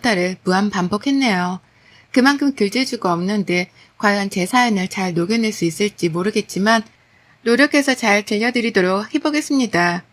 달을 무한 반복했네요. 그만큼 글재주가 없는데 과연 제 사연을 잘 녹여낼 수 있을지 모르겠지만 노력해서 잘 들려드리도록 해보겠습니다.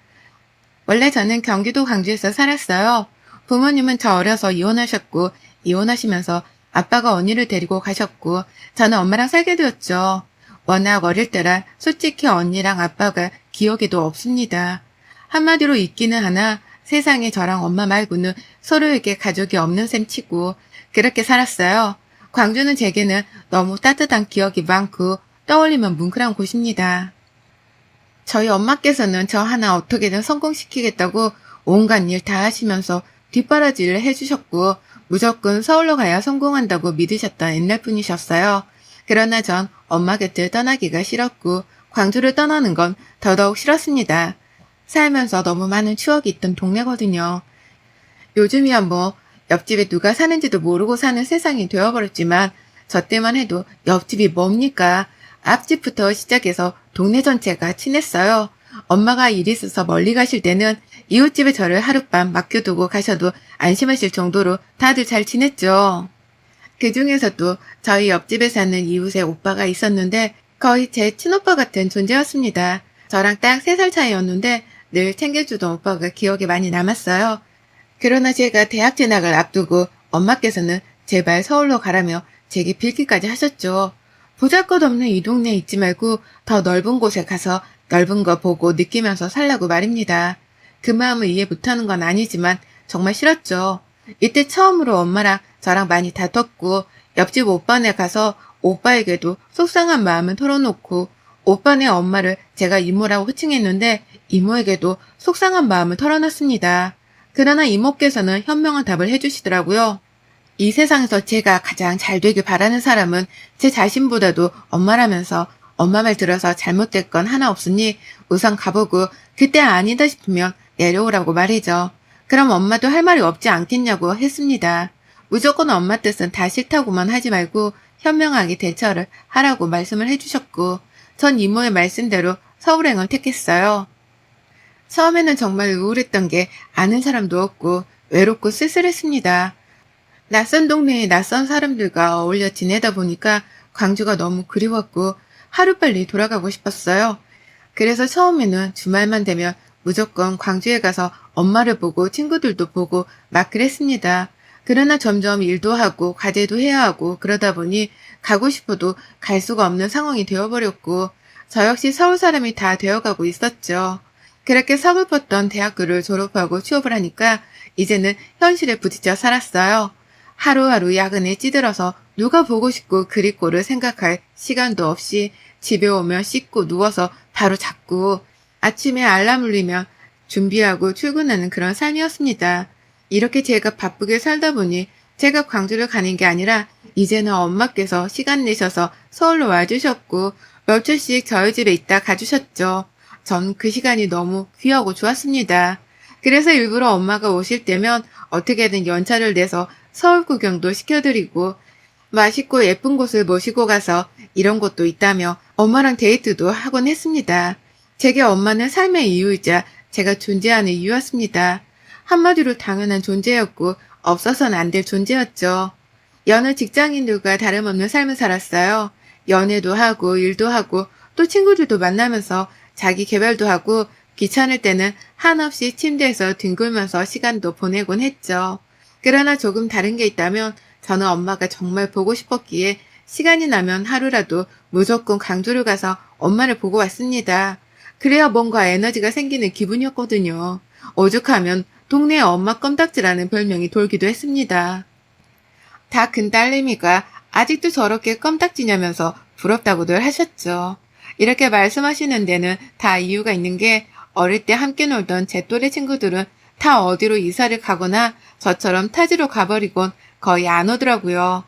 원래 저는 경기도 광주에서 살았어요. 부모님은 저 어려서 이혼하셨고 이혼하시면서 아빠가 언니를 데리고 가셨고 저는 엄마랑 살게 되었죠. 워낙 어릴 때라 솔직히 언니랑 아빠가 기억에도 없습니다. 한마디로 있기는 하나 세상에 저랑 엄마 말고는 서로에게 가족이 없는 셈 치고 그렇게 살았어요. 광주는 제게는 너무 따뜻한 기억이 많고 떠올리면 뭉클한 곳입니다. 저희 엄마께서는 저 하나 어떻게든 성공시키겠다고 온갖 일 다 하시면서 뒷바라지를 해주셨고 무조건 서울로 가야 성공한다고 믿으셨던 옛날 분이셨어요. 그러나 전 엄마 곁을 떠나기가 싫었고 광주를 떠나는 건 더더욱 싫었습니다. 살면서 너무 많은 추억이 있던 동네거든요. 요즘이야 뭐 옆집에 누가 사는지도 모르고 사는 세상이 되어버렸지만 저 때만 해도 옆집이 뭡니까? 앞집부터 시작해서 동네 전체가 친했어요. 엄마가 일 있어서 멀리 가실 때는 이웃집에 저를 하룻밤 맡겨두고 가셔도 안심하실 정도로 다들 잘 지냈죠. 그 중에서도 저희 옆집에 사는 이웃의 오빠가 있었는데 거의 제 친오빠 같은 존재였습니다. 저랑 딱 3살 차이였는데 늘 챙겨주던 오빠가 기억에 많이 남았어요. 그러나 제가 대학 진학을 앞두고 엄마께서는 제발 서울로 가라며 제게 빌기까지 하셨죠. 보잘것없는 이 동네에 있지 말고 더 넓은 곳에 가서 넓은 거 보고 느끼면서 살라고 말입니다. 그 마음을 이해 못하는 건 아니지만 정말 싫었죠. 이때 처음으로 엄마랑 저랑 많이 다퉜고 옆집 오빠네 가서 오빠에게도 속상한 마음을 털어놓고 오빠네 엄마를 제가 이모라고 호칭했는데 이모에게도 속상한 마음을 털어놨습니다. 그러나 이모께서는 현명한 답을 해주시더라고요. 이 세상에서 제가 가장 잘 되길 바라는 사람은 제 자신보다도 엄마라면서 엄마 말 들어서 잘못될 건 하나 없으니 우선 가보고 그때 아니다 싶으면 내려오라고 말이죠. 그럼 엄마도 할 말이 없지 않겠냐고 했습니다. 무조건 엄마 뜻은 다 싫다고만 하지 말고 현명하게 대처를 하라고 말씀을 해주셨고 전 이모의 말씀대로 서울행을 택했어요. 처음에는 정말 우울했던 게 아는 사람도 없고 외롭고 쓸쓸했습니다. 낯선 동네에 낯선 사람들과 어울려 지내다 보니까 광주가 너무 그리웠고 하루빨리 돌아가고 싶었어요. 그래서 처음에는 주말만 되면 무조건 광주에 가서 엄마를 보고 친구들도 보고 막 그랬습니다. 그러나 점점 일도 하고 과제도 해야 하고 그러다 보니 가고 싶어도 갈 수가 없는 상황이 되어버렸고 저 역시 서울 사람이 다 되어가고 있었죠. 그렇게 서글펐던 대학교를 졸업하고 취업을 하니까 이제는 현실에 부딪혀 살았어요. 하루하루 야근에 찌들어서 누가 보고 싶고 그립고를 생각할 시간도 없이 집에 오면 씻고 누워서 바로 잤고 아침에 알람 울리면 준비하고 출근하는 그런 삶이었습니다. 이렇게 제가 바쁘게 살다 보니 제가 광주를 가는 게 아니라 이제는 엄마께서 시간 내셔서 서울로 와주셨고 며칠씩 저희 집에 있다 가주셨죠. 전 그 시간이 너무 귀하고 좋았습니다. 그래서 일부러 엄마가 오실 때면 어떻게든 연차를 내서 서울 구경도 시켜드리고 맛있고 예쁜 곳을 모시고 가서 이런 곳도 있다며 엄마랑 데이트도 하곤 했습니다. 제게 엄마는 삶의 이유이자 제가 존재하는 이유였습니다. 한마디로 당연한 존재였고 없어서는 안 될 존재였죠. 여느 직장인들과 다름없는 삶을 살았어요. 연애도 하고 일도 하고 또 친구들도 만나면서 자기 개발도 하고 귀찮을 때는 한없이 침대에서 뒹굴면서 시간도 보내곤 했죠. 그러나 조금 다른 게 있다면 저는 엄마가 정말 보고 싶었기에 시간이 나면 하루라도 무조건 광주를 가서 엄마를 보고 왔습니다. 그래야 뭔가 에너지가 생기는 기분이었거든요. 오죽하면 동네 엄마 껌딱지라는 별명이 돌기도 했습니다. 다 큰 딸내미가 아직도 저렇게 껌딱지냐면서 부럽다고들 하셨죠. 이렇게 말씀하시는 데는 다 이유가 있는 게 어릴 때 함께 놀던 제 또래 친구들은 다 어디로 이사를 가거나 저처럼 타지로 가버리곤 거의 안 오더라고요.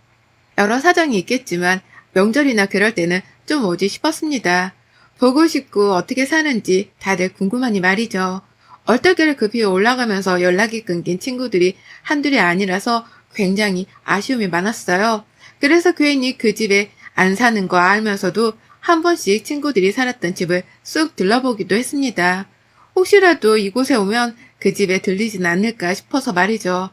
여러 사정이 있겠지만 명절이나 그럴 때는 좀 오지 싶었습니다. 보고 싶고 어떻게 사는지 다들 궁금하니 말이죠. 얼떨결에 급히 올라가면서 연락이 끊긴 친구들이 한둘이 아니라서 굉장히 아쉬움이 많았어요. 그래서 괜히 그 집에 안 사는 거 알면서도 한 번씩 친구들이 살았던 집을 쑥 들러보기도 했습니다. 혹시라도 이곳에 오면 그 집에 들리진 않을까 싶어서 말이죠.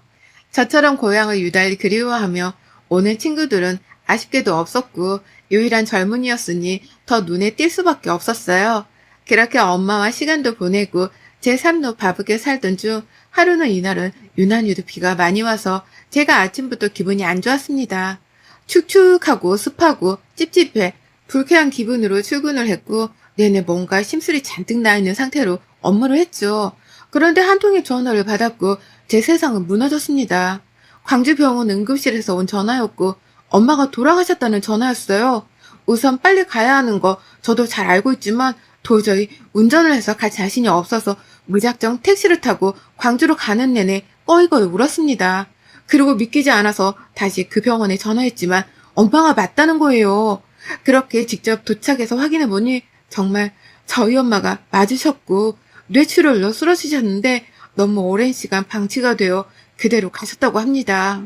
저처럼 고향을 유달리 그리워하며 오는 친구들은 아쉽게도 없었고 유일한 젊은이였으니 더 눈에 띌 수밖에 없었어요. 그렇게 엄마와 시간도 보내고 제 삶도 바쁘게 살던 중 하루는 이날은 유난히도 비가 많이 와서 제가 아침부터 기분이 안 좋았습니다. 축축하고 습하고 찝찝해 불쾌한 기분으로 출근을 했고 내내 뭔가 심술이 잔뜩 나 있는 상태로 업무를 했죠. 그런데 한 통의 전화를 받았고 제 세상은 무너졌습니다. 광주병원 응급실에서 온 전화였고 엄마가 돌아가셨다는 전화였어요. 우선 빨리 가야 하는 거 저도 잘 알고 있지만 도저히 운전을 해서 갈 자신이 없어서 무작정 택시를 타고 광주로 가는 내내 꺼이꺼이 울었습니다. 그리고 믿기지 않아서 다시 그 병원에 전화했지만 엄마가 맞다는 거예요. 그렇게 직접 도착해서 확인해보니 정말 저희 엄마가 맞으셨고 뇌출혈로 쓰러지셨는데 너무 오랜 시간 방치가 되어 그대로 가셨다고 합니다.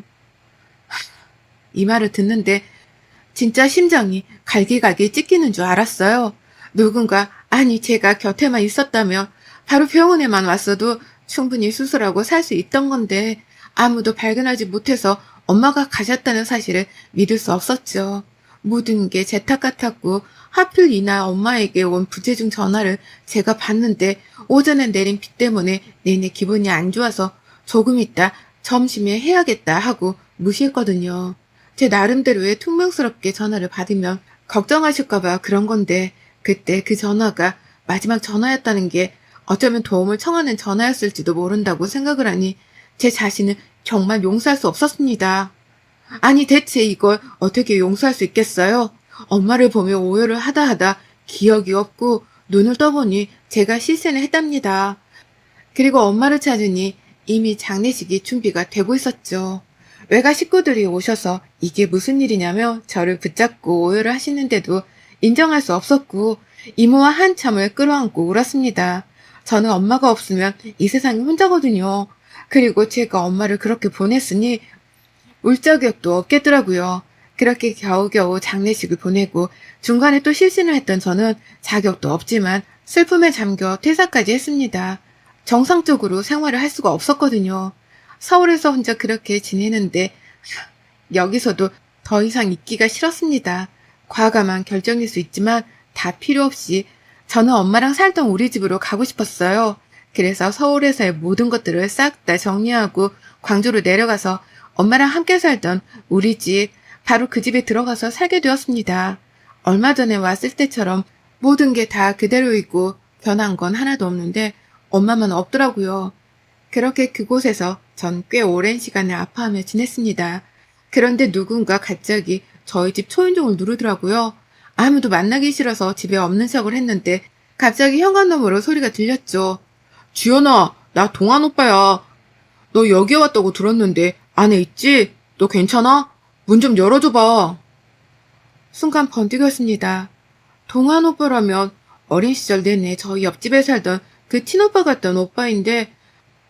이 말을 듣는데 진짜 심장이 갈기갈기 찢기는 줄 알았어요. 누군가, 아니 제가 곁에만 있었다면 바로 병원에만 왔어도 충분히 수술하고 살 수 있던 건데 아무도 발견하지 못해서 엄마가 가셨다는 사실을 믿을 수 없었죠. 모든 게 제 탓 같았고 하필 이날 엄마에게 온 부재중 전화를 제가 받는데 오전에 내린 비 때문에 내내 기분이 안 좋아서 조금 있다 점심에 해야겠다 하고 무시했거든요. 제 나름대로의 퉁명스럽게 전화를 받으면 걱정하실까봐 그런 건데 그때 그 전화가 마지막 전화였다는 게 어쩌면 도움을 청하는 전화였을지도 모른다고 생각을 하니 제 자신을 정말 용서할 수 없었습니다. 아니 대체 이걸 어떻게 용서할 수 있겠어요? 엄마를 보며 오열을 하다 기억이 없고 눈을 떠보니 제가 실세를 했답니다. 그리고 엄마를 찾으니 이미 장례식이 준비가 되고 있었죠. 외가 식구들이 오셔서 이게 무슨 일이냐며 저를 붙잡고 오열을 하시는데도 인정할 수 없었고 이모와 한참을 끌어안고 울었습니다. 저는 엄마가 없으면 이 세상에 혼자거든요. 그리고 제가 엄마를 그렇게 보냈으니 울 자격도 없겠더라고요. 그렇게 겨우겨우 장례식을 보내고 중간에 또 실신을 했던 저는 자격도 없지만 슬픔에 잠겨 퇴사까지 했습니다. 정상적으로 생활을 할 수가 없었거든요. 서울에서 혼자 그렇게 지내는데 여기서도 더 이상 있기가 싫었습니다. 과감한 결정일 수 있지만 다 필요 없이 저는 엄마랑 살던 우리 집으로 가고 싶었어요. 그래서 서울에서의 모든 것들을 싹 다 정리하고 광주로 내려가서 엄마랑 함께 살던 우리 집, 바로 그 집에 들어가서 살게 되었습니다. 얼마 전에 왔을 때처럼 모든 게 다 그대로이고 변한 건 하나도 없는데 엄마만 없더라고요. 그렇게 그곳에서 전 꽤 오랜 시간을 아파하며 지냈습니다. 그런데 누군가 갑자기 저희 집 초인종을 누르더라고요. 아무도 만나기 싫어서 집에 없는 척을 했는데 갑자기 현관너머로 소리가 들렸죠. 주연아, 나 동안 오빠야. 너 여기에 왔다고 들었는데 안에 있지? 너 괜찮아? 문 좀 열어줘봐. 순간 번뜩였습니다. 동안 오빠라면 어린 시절 내내 저희 옆집에 살던 그 친오빠 같던 오빠인데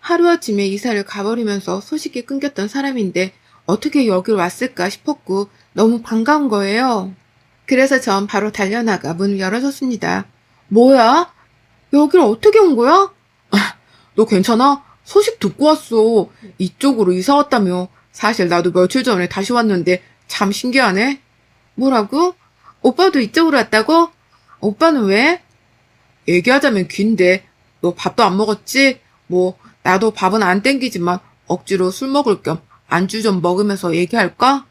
하루아침에 이사를 가버리면서 소식이 끊겼던 사람인데 어떻게 여길 왔을까 싶었고 너무 반가운 거예요. 그래서 전 바로 달려나가 문을 열어줬습니다. 뭐야? 여길 어떻게 온 거야? 너 괜찮아? 소식 듣고 왔어. 이쪽으로 이사 왔다며. 사실 나도 며칠 전에 다시 왔는데 참 신기하네. 뭐라고? 오빠도 이쪽으로 왔다고? 오빠는 왜? 얘기하자면 긴데 너 밥도 안 먹었지? 뭐 나도 밥은 안 땡기지만 억지로 술 먹을 겸 안주 좀 먹으면서 얘기할까?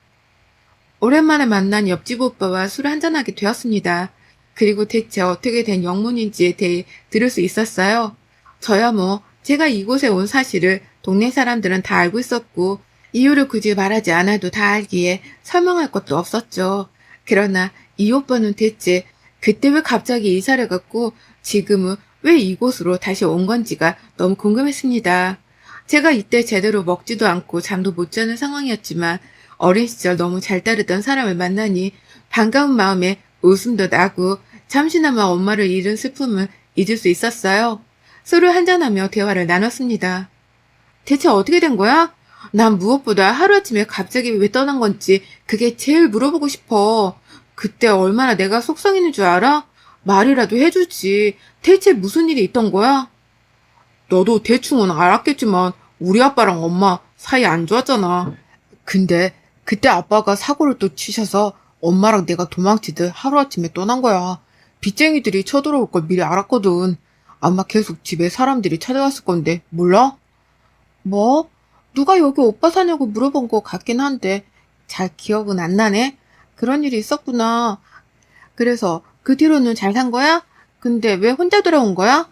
오랜만에 만난 옆집 오빠와 술을 한잔하게 되었습니다. 그리고 대체 어떻게 된 영문인지에 대해 들을 수 있었어요. 저야 뭐 제가 이곳에 온 사실을 동네 사람들은 다 알고 있었고 이유를 굳이 말하지 않아도 다 알기에 설명할 것도 없었죠. 그러나 이 오빠는 대체 그때 왜 갑자기 이사를 갔고 지금은 왜 이곳으로 다시 온 건지가 너무 궁금했습니다. 제가 이때 제대로 먹지도 않고 잠도 못 자는 상황이었지만 어린 시절 너무 잘 따르던 사람을 만나니 반가운 마음에 웃음도 나고 잠시나마 엄마를 잃은 슬픔을 잊을 수 있었어요. 술을 한잔하며 대화를 나눴습니다. 대체 어떻게 된 거야? 난 무엇보다 하루아침에 갑자기 왜 떠난 건지 그게 제일 물어보고 싶어. 그때 얼마나 내가 속상했는 줄 알아? 말이라도 해주지. 대체 무슨 일이 있던 거야? 너도 대충은 알았겠지만 우리 아빠랑 엄마 사이 안 좋았잖아. 근데 그때 아빠가 사고를 또 치셔서 엄마랑 내가 도망치듯 하루아침에 떠난 거야. 빚쟁이들이 쳐들어올 걸 미리 알았거든. 아마 계속 집에 사람들이 찾아왔을 건데 몰라? 뭐? 누가 여기 오빠 사냐고 물어본 것 같긴 한데 잘 기억은 안 나네? 그런 일이 있었구나. 그래서 그 뒤로는 잘 산 거야? 근데 왜 혼자 돌아온 거야?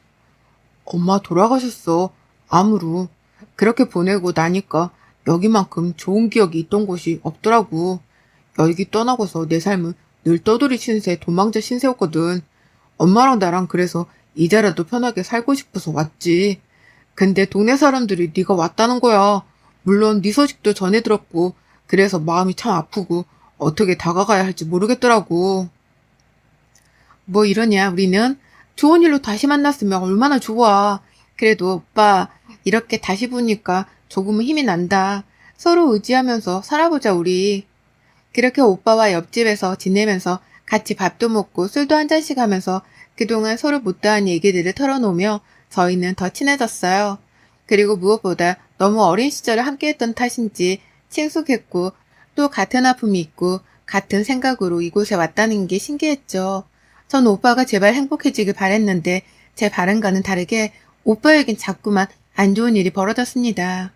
엄마 돌아가셨어. 암으로. 그렇게 보내고 나니까 여기만큼 좋은 기억이 있던 곳이 없더라고. 여기 떠나고서 내 삶은 늘 떠돌이 신세, 도망자 신세였거든. 엄마랑 나랑 그래서 이제라도 편하게 살고 싶어서 왔지. 근데 동네 사람들이 네가 왔다는 거야. 물론 네 소식도 전해 들었고 그래서 마음이 참 아프고 어떻게 다가가야 할지 모르겠더라고. 뭐 이러냐 우리는? 좋은 일로 다시 만났으면 얼마나 좋아. 그래도 오빠 이렇게 다시 보니까 조금은 힘이 난다. 서로 의지하면서 살아보자 우리. 그렇게 오빠와 옆집에서 지내면서 같이 밥도 먹고 술도 한 잔씩 하면서 그동안 서로 못다한 얘기들을 털어놓으며 저희는 더 친해졌어요. 그리고 무엇보다 너무 어린 시절을 함께했던 탓인지 친숙했고 또 같은 아픔이 있고 같은 생각으로 이곳에 왔다는 게 신기했죠. 전 오빠가 제발 행복해지길 바랬는데 제 바람과는 다르게 오빠에겐 자꾸만 안 좋은 일이 벌어졌습니다.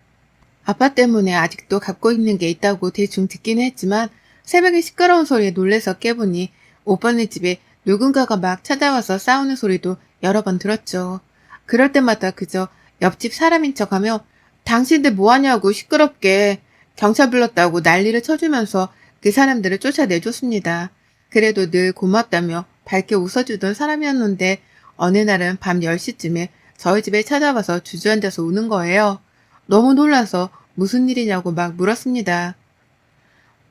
아빠 때문에 아직도 갖고 있는 게 있다고 대충 듣기는 했지만 새벽에 시끄러운 소리에 놀래서 깨보니 오빠네 집에 누군가가 막 찾아와서 싸우는 소리도 여러 번 들었죠. 그럴 때마다 그저 옆집 사람인 척하며 당신들 뭐하냐고 시끄럽게 경찰 불렀다고 난리를 쳐주면서 그 사람들을 쫓아내줬습니다. 그래도 늘 고맙다며 밝게 웃어주던 사람이었는데 어느 날은 밤 10시쯤에 저희 집에 찾아와서 주저앉아서 우는 거예요. 너무 놀라서 무슨 일이냐고 막 물었습니다.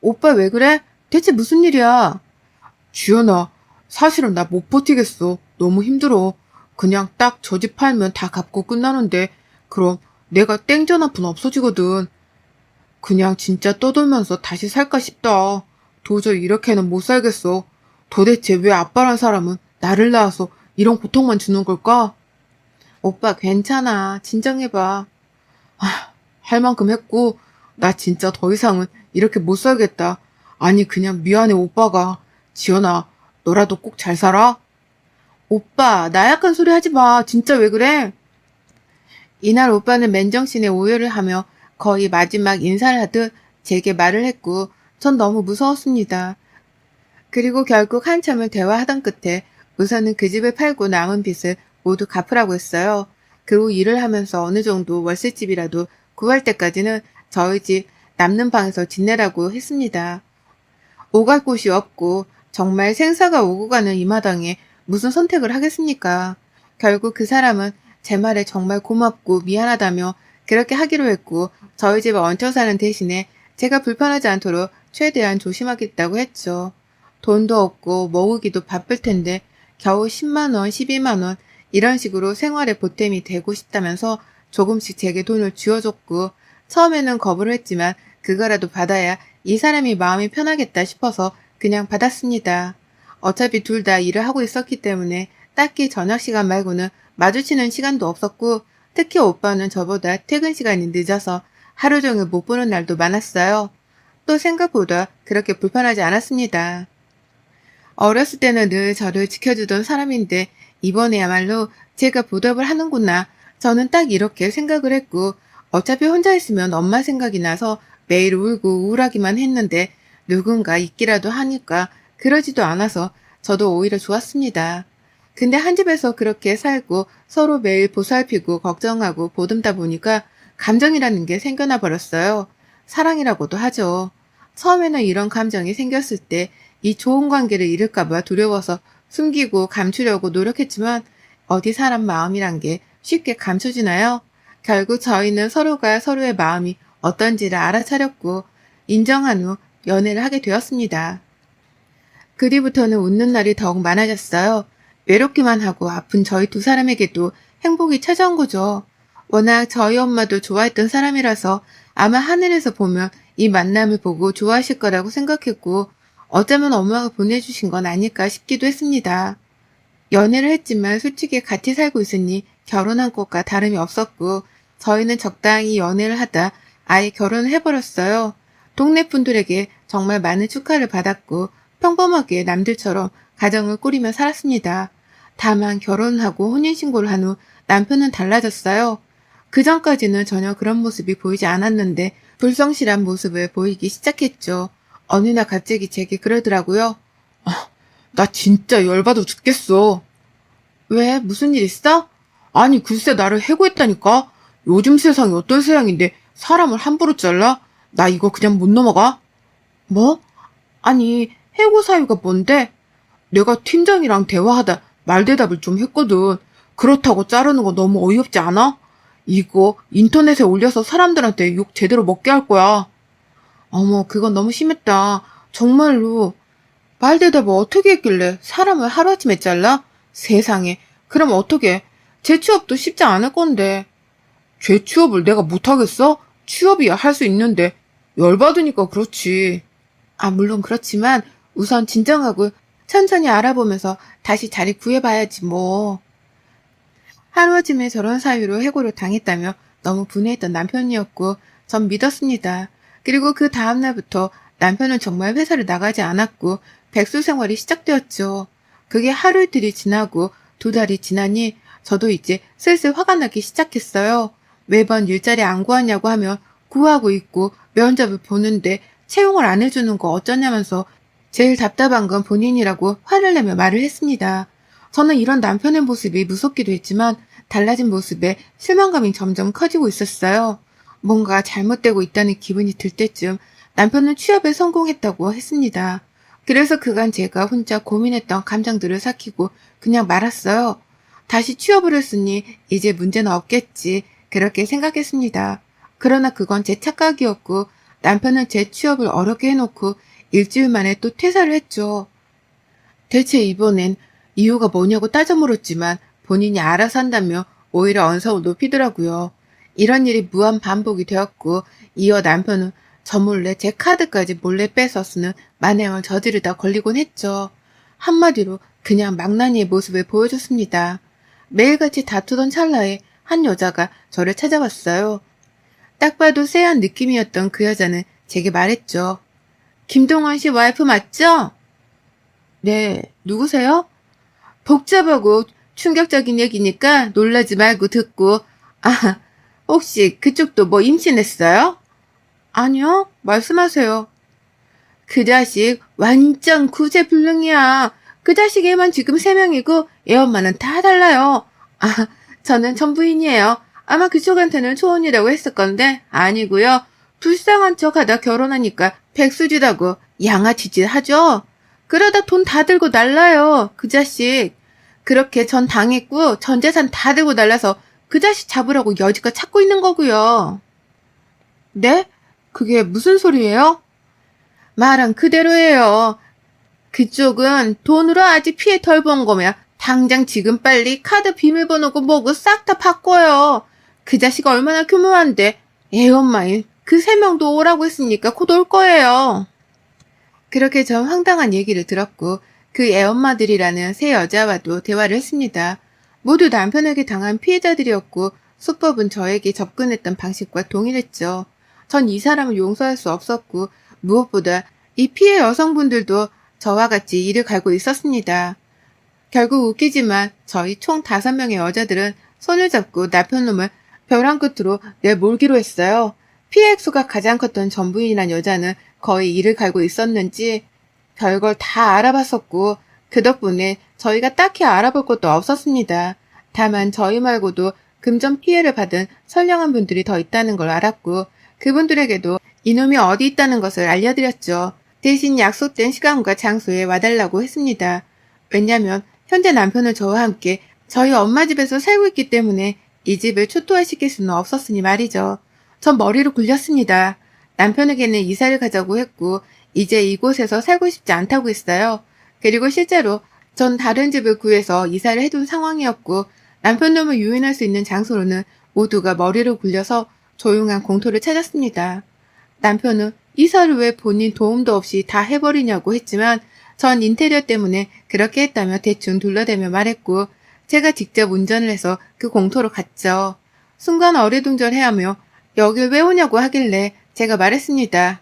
오빠 왜 그래? 대체 무슨 일이야? 주연아, 사실은 나 못 버티겠어. 너무 힘들어. 그냥 딱 저 집 팔면 다 갚고 끝나는데 그럼 내가 땡전 한 푼 없어지거든. 그냥 진짜 떠돌면서 다시 살까 싶다. 도저히 이렇게는 못 살겠어. 도대체 왜 아빠란 사람은 나를 낳아서 이런 고통만 주는 걸까? 오빠 괜찮아. 진정해봐. 할 만큼 했고 나 진짜 더 이상은 이렇게 못 살겠다. 아니 그냥 미안해 오빠가. 지연아 너라도 꼭 잘 살아? 오빠 나약한 소리 하지 마. 진짜 왜 그래? 이날 오빠는 맨정신에 오열을 하며 거의 마지막 인사를 하듯 제게 말을 했고 전 너무 무서웠습니다. 그리고 결국 한참을 대화하던 끝에 우선은 그 집을 팔고 남은 빚을 모두 갚으라고 했어요. 그리고 일을 하면서 어느 정도 월세집이라도 구할 때까지는 저희 집 남는 방에서 지내라고 했습니다. 오갈 곳이 없고 정말 생사가 오고 가는 이 마당에 무슨 선택을 하겠습니까? 결국 그 사람은 제 말에 정말 고맙고 미안하다며 그렇게 하기로 했고 저희 집에 얹혀 사는 대신에 제가 불편하지 않도록 최대한 조심하겠다고 했죠. 돈도 없고 먹으기도 바쁠 텐데 겨우 10만 원, 12만 원 이런 식으로 생활에 보탬이 되고 싶다면서 조금씩 제게 돈을 쥐어줬고 처음에는 거부를 했지만 그거라도 받아야 이 사람이 마음이 편하겠다 싶어서 그냥 받았습니다. 어차피 둘 다 일을 하고 있었기 때문에 딱히 저녁 시간 말고는 마주치는 시간도 없었고 특히 오빠는 저보다 퇴근 시간이 늦어서 하루 종일 못 보는 날도 많았어요. 또 생각보다 그렇게 불편하지 않았습니다. 어렸을 때는 늘 저를 지켜주던 사람인데 이번에야말로 제가 보답을 하는구나. 저는 딱 이렇게 생각을 했고 어차피 혼자 있으면 엄마 생각이 나서 매일 울고 우울하기만 했는데 누군가 있기라도 하니까 그러지도 않아서 저도 오히려 좋았습니다. 근데 한 집에서 그렇게 살고 서로 매일 보살피고 걱정하고 보듬다 보니까 감정이라는 게 생겨나 버렸어요. 사랑이라고도 하죠. 처음에는 이런 감정이 생겼을 때 이 좋은 관계를 잃을까봐 두려워서 숨기고 감추려고 노력했지만 어디 사람 마음이란 게 쉽게 감춰지나요? 결국 저희는 서로가 서로의 마음이 어떤지를 알아차렸고 인정한 후 연애를 하게 되었습니다. 그 뒤부터는 웃는 날이 더욱 많아졌어요. 외롭기만 하고 아픈 저희 두 사람에게도 행복이 찾아온 거죠. 워낙 저희 엄마도 좋아했던 사람이라서 아마 하늘에서 보면 이 만남을 보고 좋아하실 거라고 생각했고 어쩌면 엄마가 보내주신 건 아닐까 싶기도 했습니다. 연애를 했지만 솔직히 같이 살고 있으니 결혼한 것과 다름이 없었고 저희는 적당히 연애를 하다 아예 결혼을 해버렸어요. 동네 분들에게 정말 많은 축하를 받았고 평범하게 남들처럼 가정을 꾸리며 살았습니다. 다만 결혼하고 혼인신고를 한 후 남편은 달라졌어요. 그 전까지는 전혀 그런 모습이 보이지 않았는데 불성실한 모습을 보이기 시작했죠. 어느 날 갑자기 제게 그러더라고요. 나 진짜 열받아 죽겠어. 왜? 무슨 일 있어? 아니 글쎄 나를 해고했다니까. 요즘 세상이 어떤 세상인데 사람을 함부로 잘라? 나 이거 그냥 못 넘어가. 뭐? 아니 해고 사유가 뭔데? 내가 팀장이랑 대화하다 말대답을 좀 했거든. 그렇다고 자르는 거 너무 어이없지 않아? 이거 인터넷에 올려서 사람들한테 욕 제대로 먹게 할 거야. 어머, 그건 너무 심했다. 정말로. 말대답을 어떻게 했길래 사람을 하루아침에 잘라? 세상에. 그럼 어떻게? 재취업도 쉽지 않을 건데. 재취업을 내가 못하겠어? 취업이야 할 수 있는데. 열받으니까 그렇지. 아, 물론 그렇지만 우선 진정하고 천천히 알아보면서 다시 자리 구해봐야지 뭐. 하루아침에 저런 사유로 해고를 당했다며 너무 분해했던 남편이었고 전 믿었습니다. 그리고 그 다음날부터 남편은 정말 회사를 나가지 않았고 백수 생활이 시작되었죠. 그게 하루 이틀이 지나고 2달이 지나니 저도 이제 슬슬 화가 나기 시작했어요. 매번 일자리 안 구하냐고 하면 구하고 있고 면접을 보는데 채용을 안 해주는 거 어쩌냐면서 제일 답답한 건 본인이라고 화를 내며 말을 했습니다. 저는 이런 남편의 모습이 무섭기도 했지만 달라진 모습에 실망감이 점점 커지고 있었어요. 뭔가 잘못되고 있다는 기분이 들 때쯤 남편은 취업에 성공했다고 했습니다. 그래서 그간 제가 혼자 고민했던 감정들을 삭히고 그냥 말았어요. 다시 취업을 했으니 이제 문제는 없겠지. 그렇게 생각했습니다. 그러나 그건 제 착각이었고 남편은 제 취업을 어렵게 해놓고 일주일 만에 또 퇴사를 했죠. 대체 이번엔 이유가 뭐냐고 따져 물었지만 본인이 알아서 한다며 오히려 언성을 높이더라고요. 이런 일이 무한 반복이 되었고 이어 남편은 저 몰래 제 카드까지 몰래 빼서 쓰는 만행을 저지르다 걸리곤 했죠. 한마디로 그냥 망나니의 모습을 보여줬습니다. 매일같이 다투던 찰나에 한 여자가 저를 찾아왔어요. 딱 봐도 쎄한 느낌이었던 그 여자는 제게 말했죠. 김동원 씨 와이프 맞죠? 네, 누구세요? 복잡하고 충격적인 얘기니까 놀라지 말고 듣고, 아, 혹시 그쪽도 뭐 임신했어요? 아니요, 말씀하세요. 그 자식 완전 구제불능이야. 그 자식 애만 지금 3명이고 애 엄마는 다 달라요. 아, 저는 전부인이에요. 아마 그쪽한테는 초혼이라고 했을 건데 아니고요. 불쌍한 척하다 결혼하니까 백수지다고 양아치짓 하죠. 그러다 돈 다 들고 날라요. 그 자식. 그렇게 전 당했고 전 재산 다 들고 날라서 그 자식 잡으라고 여지껏 찾고 있는 거고요. 네? 그게 무슨 소리예요? 말은 그대로예요. 그쪽은 돈으로 아직 피해 덜 본 거면 당장 지금 빨리 카드 비밀번호고 뭐고 싹 다 바꿔요. 그 자식 얼마나 교묘한데 애 엄마인 그 3명도 오라고 했으니까 곧 올 거예요. 그렇게 전 황당한 얘기를 들었고 그 애엄마들이라는 세 여자와도 대화를 했습니다. 모두 남편에게 당한 피해자들이었고 수법은 저에게 접근했던 방식과 동일했죠. 전 이 사람을 용서할 수 없었고 무엇보다 이 피해 여성분들도 저와 같이 이를 갈고 있었습니다. 결국 웃기지만 저희 총 5명의 여자들은 손을 잡고 남편 놈을 벼랑 끝으로 내몰기로 했어요. 피해 액수가 가장 컸던 전부인이란 여자는 거의 이를 갈고 있었는지 별걸 다 알아봤었고 그 덕분에 저희가 딱히 알아볼 것도 없었습니다. 다만 저희 말고도 금전 피해를 받은 선량한 분들이 더 있다는 걸 알았고 그분들에게도 이놈이 어디 있다는 것을 알려드렸죠. 대신 약속된 시간과 장소에 와달라고 했습니다. 왜냐면 현재 남편은 저와 함께 저희 엄마 집에서 살고 있기 때문에 이 집을 초토화시킬 수는 없었으니 말이죠. 전 머리를 굴렸습니다. 남편에게는 이사를 가자고 했고 이제 이곳에서 살고 싶지 않다고 했어요. 그리고 실제로 전 다른 집을 구해서 이사를 해둔 상황이었고 남편 놈을 유인할 수 있는 장소로는 모두가 머리를 굴려서 조용한 공터를 찾았습니다. 남편은 이사를 왜 본인 도움도 없이 다 해버리냐고 했지만 전 인테리어 때문에 그렇게 했다며 대충 둘러대며 말했고 제가 직접 운전을 해서 그 공터로 갔죠. 순간 어리둥절해하며 여길 왜 오냐고 하길래 제가 말했습니다.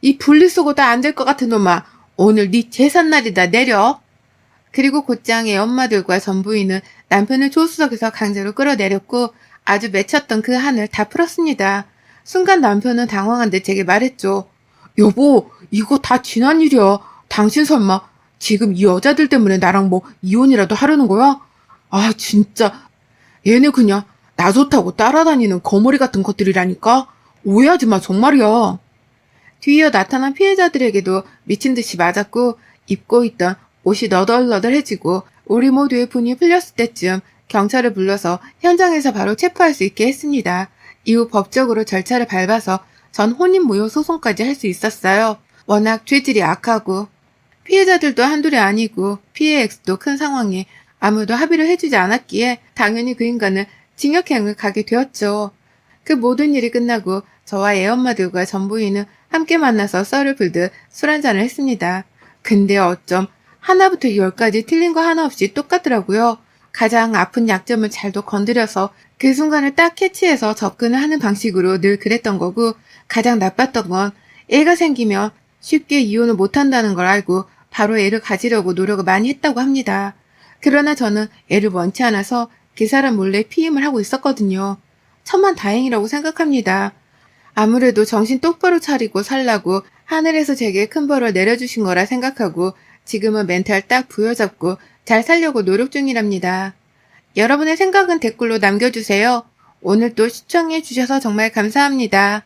이 분리수거 다 안 될 것 같은 놈아. 오늘 네 제삿날이다 내려. 그리고 곧장 애 엄마들과 전부인은 남편을 조수석에서 강제로 끌어내렸고 아주 맺혔던 그 한을 다 풀었습니다. 순간 남편은 당황한 듯 제게 말했죠. 여보, 이거 다 지난 일이야. 당신 설마 지금 이 여자들 때문에 나랑 뭐 이혼이라도 하려는 거야? 아, 진짜. 얘네 그냥 나 좋다고 따라다니는 거머리 같은 것들이라니까? 오해하지 마, 정말이야. 뒤이어 나타난 피해자들에게도 미친 듯이 맞았고 입고 있던 옷이 너덜너덜해지고 우리 모두의 분이 풀렸을 때쯤 경찰을 불러서 현장에서 바로 체포할 수 있게 했습니다. 이후 법적으로 절차를 밟아서 전 혼인무효 소송까지 할 수 있었어요. 워낙 죄질이 악하고 피해자들도 한둘이 아니고 피해 액수도 큰 상황에 아무도 합의를 해주지 않았기에 당연히 그 인간은 징역형을 가게 되었죠. 그 모든 일이 끝나고 저와 애엄마들과 전부인은 함께 만나서 썰을 풀듯 술 한잔을 했습니다. 근데 어쩜 하나부터 열까지 틀린 거 하나 없이 똑같더라고요. 가장 아픈 약점을 잘도 건드려서 그 순간을 딱 캐치해서 접근을 하는 방식으로 늘 그랬던 거고 가장 나빴던 건 애가 생기면 쉽게 이혼을 못한다는 걸 알고 바로 애를 가지려고 노력을 많이 했다고 합니다. 그러나 저는 애를 원치 않아서 그 사람 몰래 피임을 하고 있었거든요. 천만다행이라고 생각합니다. 아무래도 정신 똑바로 차리고 살라고 하늘에서 제게 큰 벌을 내려주신 거라 생각하고 지금은 멘탈 딱 부여잡고 잘 살려고 노력 중이랍니다. 여러분의 생각은 댓글로 남겨주세요. 오늘 또 시청해주셔서 정말 감사합니다.